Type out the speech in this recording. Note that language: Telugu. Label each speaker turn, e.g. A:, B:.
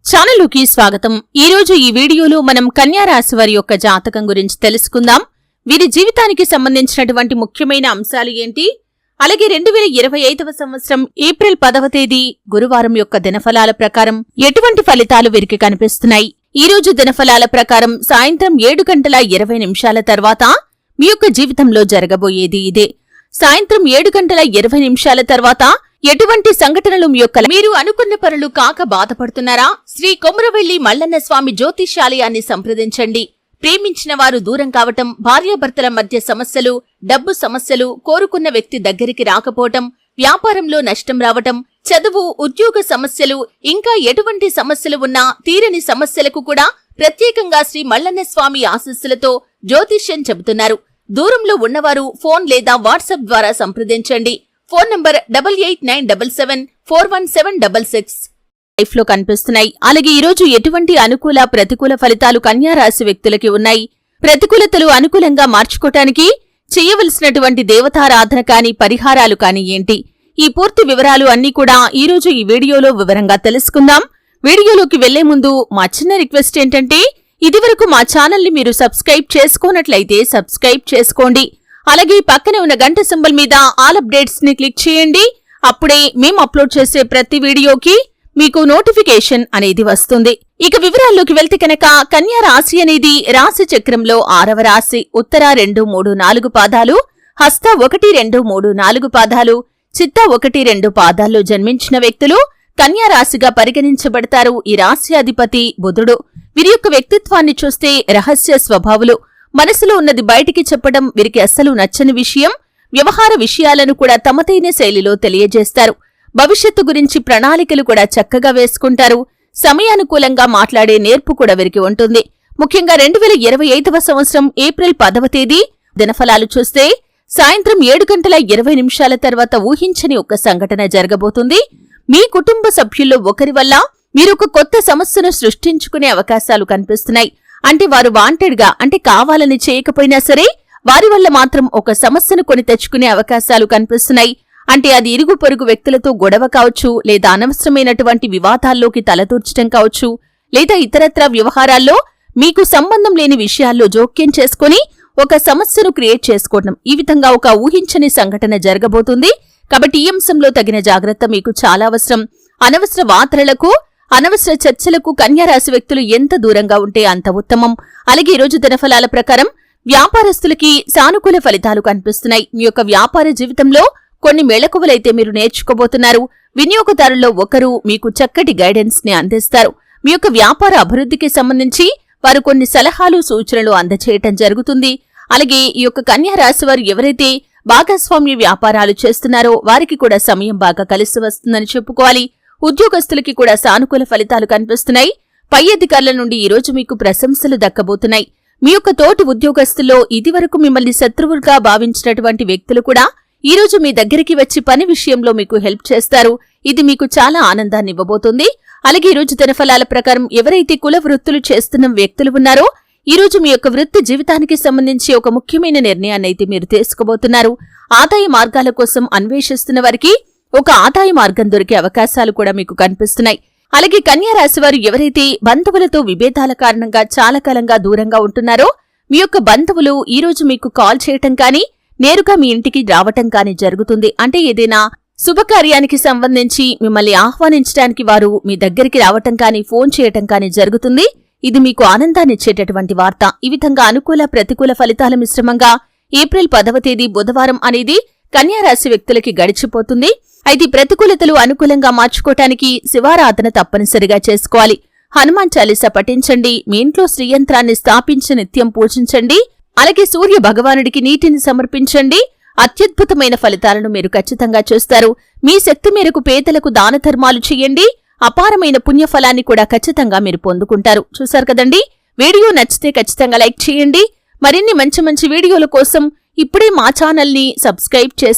A: ఛానలుకి స్వాగతం. ఈ రోజు ఈ వీడియోలో మనం కన్యా రాశి వారి యొక్క జాతకం గురించి తెలుసుకుందాం. వీరి జీవితానికి సంబంధించినటువంటి ముఖ్యమైన అంశాలు ఏంటి, అలాగే 2025వ సంవత్సరం ఏప్రిల్ 10వ తేదీ గురువారం యొక్క దినఫలాల ప్రకారం ఎటువంటి ఫలితాలు వీరికి కనిపిస్తున్నాయి. ఈ రోజు దినఫలాల ప్రకారం సాయంత్రం 7:20 తర్వాత మీ యొక్క జీవితంలో జరగబోయేది ఇదే. సాయంత్రం 7:20 తర్వాత ఎటువంటి సంఘటనలు మీ యొక్క మీరు అనుకున్న పనులు కాక బాధపడుతున్నారా? శ్రీ కొమురవెల్లి మల్లన్న స్వామి జ్యోతిష్యాలయాన్ని సంప్రదించండి. ప్రేమించిన వారు దూరం కావటం, భార్యాభర్తల మధ్య సమస్యలు, డబ్బు సమస్యలు, కోరుకున్న వ్యక్తి దగ్గరికి రాకపోవటం, వ్యాపారంలో నష్టం రావటం, చదువు, ఉద్యోగ సమస్యలు, ఇంకా ఎటువంటి సమస్యలు ఉన్నా తీరని సమస్యలకు కూడా ప్రత్యేకంగా శ్రీ మల్లన్న స్వామి ఆశీస్సులతో జ్యోతిష్యం చెబుతున్నారు. దూరంలో ఉన్నవారు ఫోన్ లేదా వాట్సాప్ ద్వారా సంప్రదించండి. ఫోన్ నంబర్ 8897741766 లైఫ్ లో కనిపిస్తున్నాయి. అలాగే ఈరోజు ఎటువంటి అనుకూల ప్రతికూల ఫలితాలు కన్యా రాశి వ్యక్తులకి ఉన్నాయి, ప్రతికూలతలు అనుకూలంగా మార్చుకోవటానికి చేయవలసినటువంటి దేవతారాధన కాని పరిహారాలు కాని ఏంటి, ఈ పూర్తి వివరాలు అన్నీ కూడా ఈరోజు ఈ వీడియోలో వివరంగా తెలుసుకుందాం. వీడియోలోకి వెళ్లే ముందు మా చిన్న రిక్వెస్ట్ ఏంటంటే, ఇదివరకు మా ఛానల్ ని మీరు సబ్స్క్రైబ్ చేసుకోనట్లయితే సబ్స్క్రైబ్ చేసుకోండి. అలాగే పక్కనే ఉన్న గంట సింబల్ మీద ఆల్ అప్డేట్స్ ని క్లిక్ చేయండి. అప్పుడే మేము అప్లోడ్ చేసే ప్రతి వీడియోకి మీకు నోటిఫికేషన్ అనేది వస్తుంది. ఇక వివరాల్లోకి వెళ్తే కనుక కన్యా రాశి అనేది రాశి చక్రంలో 6వ రాశి. ఉత్తర 2, 3, 4 పాదాలు, హస్త 1, 2, 3, 4 పాదాలు, చిత్త 1, 2 పాదాల్లో జన్మించిన వ్యక్తులు కన్యా రాశిగా పరిగణించబడతారు. ఈ రాశి అధిపతి బుధుడు. వీరి యొక్క వ్యక్తిత్వాన్ని చూస్తే రహస్య స్వభావులు, మనసులో ఉన్నది బయటికి చెప్పడం వీరికి అస్సలు నచ్చని విషయం. వ్యవహార విషయాలను కూడా తమదైన శైలిలో తెలియజేస్తారు. భవిష్యత్తు గురించి ప్రణాళికలు కూడా చక్కగా వేసుకుంటారు. సమయానుకూలంగా మాట్లాడే నేర్పు కూడా వీరికి ఉంటుంది. ముఖ్యంగా 2025వ సంవత్సరం ఏప్రిల్ 10వ తేదీ దినఫలాలు చూస్తే సాయంత్రం 7:20 తర్వాత ఊహించని ఒక సంఘటన జరగబోతుంది. మీ కుటుంబ సభ్యుల్లో ఒకరి వల్ల మీరొక కొత్త సమస్యను సృష్టించుకునే అవకాశాలు కనిపిస్తున్నాయి. అంటే వారు వాంటెడ్ గా, అంటే కావాలని చేయకపోయినా సరే వారి వల్ల మాత్రం ఒక సమస్యను కొని తెచ్చుకునే అవకాశాలు కనిపిస్తున్నాయి. అంటే అది ఇరుగు పొరుగు వ్యక్తులతో గొడవ కావచ్చు, లేదా అనవసరమైనటువంటి వివాదాల్లోకి తలదూర్చడం కావచ్చు, లేదా ఇతరత్రా వ్యవహారాల్లో మీకు సంబంధం లేని విషయాల్లో జోక్యం చేసుకుని ఒక సమస్యను క్రియేట్ చేసుకోవడం, ఈ విధంగా ఒక ఊహించని సంఘటన జరగబోతుంది. కాబట్టి ఈ అంశంలో తగిన జాగ్రత్త మీకు చాలా అవసరం. అనవసర వార్తలకు, అనవసర చర్చలకు కన్యారాశి వ్యక్తులు ఎంత దూరంగా ఉంటే అంత ఉత్తమం. అలాగే ఈరోజు దినఫలాల ప్రకారం వ్యాపారస్తులకి సానుకూల ఫలితాలు కనిపిస్తున్నాయి. మీ యొక్క వ్యాపార జీవితంలో కొన్ని మెళకువలైతే మీరు నేర్చుకోబోతున్నారు. వినియోగదారుల్లో ఒకరు మీకు చక్కటి గైడెన్స్ ని అందిస్తారు. మీ యొక్క వ్యాపార అభివృద్ధికి సంబంధించి వారు కొన్ని సలహాలు, సూచనలు అందచేయటం జరుగుతుంది. అలాగే ఈ యొక్క కన్యా రాశి వారు ఎవరైతే భాగస్వామ్య వ్యాపారాలు చేస్తున్నారో వారికి కూడా సమయం బాగా కలిసి వస్తుందని చెప్పుకోవాలి. ఉద్యోగస్తులకి కూడా సానుకూల ఫలితాలు కనిపిస్తున్నాయి. పై అధికారుల నుండి ఈరోజు మీకు ప్రశంసలు దక్కబోతున్నాయి. మీ యొక్క తోటి ఉద్యోగస్తుల్లో ఇదివరకు మిమ్మల్ని శత్రువులుగా భావించినటువంటి వ్యక్తులు కూడా ఈరోజు మీ దగ్గరికి వచ్చి పని విషయంలో మీకు హెల్ప్ చేస్తారు. ఇది మీకు చాలా ఆనందాన్ని ఇవ్వబోతుంది. అలాగే ఈరోజు దినఫలాల ప్రకారం ఎవరైతే కుల వృత్తులు చేస్తున్న వ్యక్తులు ఉన్నారో ఈరోజు మీ యొక్క వృత్తి జీవితానికి సంబంధించి ఒక ముఖ్యమైన నిర్ణయాన్ని అయితే మీరు తీసుకోబోతున్నారు. ఆదాయ మార్గాల కోసం అన్వేషిస్తున్న వారికి ఒక ఆదాయ మార్గం దొరికే అవకాశాలు కూడా మీకు కనిపిస్తున్నాయి. అలాగే కన్యా రాశి వారు ఎవరైతే బంధువులతో విభేదాల కారణంగా చాలా కాలంగా దూరంగా ఉంటున్నారో మీ యొక్క బంధువులు ఈరోజు మీకు కాల్ చేయటం కానీ, నేరుగా మీ ఇంటికి రావటం కానీ జరుగుతుంది. అంటే ఏదైనా శుభకార్యానికి సంబంధించి మిమ్మల్ని ఆహ్వానించడానికి వారు మీ దగ్గరికి రావటం కానీ, ఫోన్ చేయటం కానీ జరుగుతుంది. ఇది మీకు ఆనందాన్నిచ్చేటటువంటి వార్త. ఈ విధంగా అనుకూల ప్రతికూల ఫలితాల మిశ్రమంగా ఏప్రిల్ 10వ తేదీ బుధవారం అనేది కన్యా రాశి వ్యక్తులకి గడిచిపోతుంది. అయితే ప్రతికూలతలు అనుకూలంగా మార్చుకోవటానికి శివారాధన తప్పనిసరిగా చేసుకోవాలి. హనుమాన్ చాలీసా పఠించండి. మీ ఇంట్లో శ్రీయంత్రాన్ని స్థాపించి నిత్యం పూజించండి. అలాగే సూర్య భగవానుడికి నీటిని సమర్పించండి. అత్యద్భుతమైన ఫలితాలను మీరు ఖచ్చితంగా చూస్తారు. మీ శక్తి మేరకు పేదలకు దాన ధర్మాలు చేయండి. అపారమైన పుణ్యఫలాన్ని కూడా ఖచ్చితంగా మీరు పొందుకుంటారు. చూశారు కదండి. వీడియో నచ్చితే ఖచ్చితంగా లైక్ చేయండి. మరిన్ని మంచి మంచి వీడియోల కోసం ఇప్పుడే మా ఛానల్ ని సబ్స్క్రైబ్ చేసుకోండి.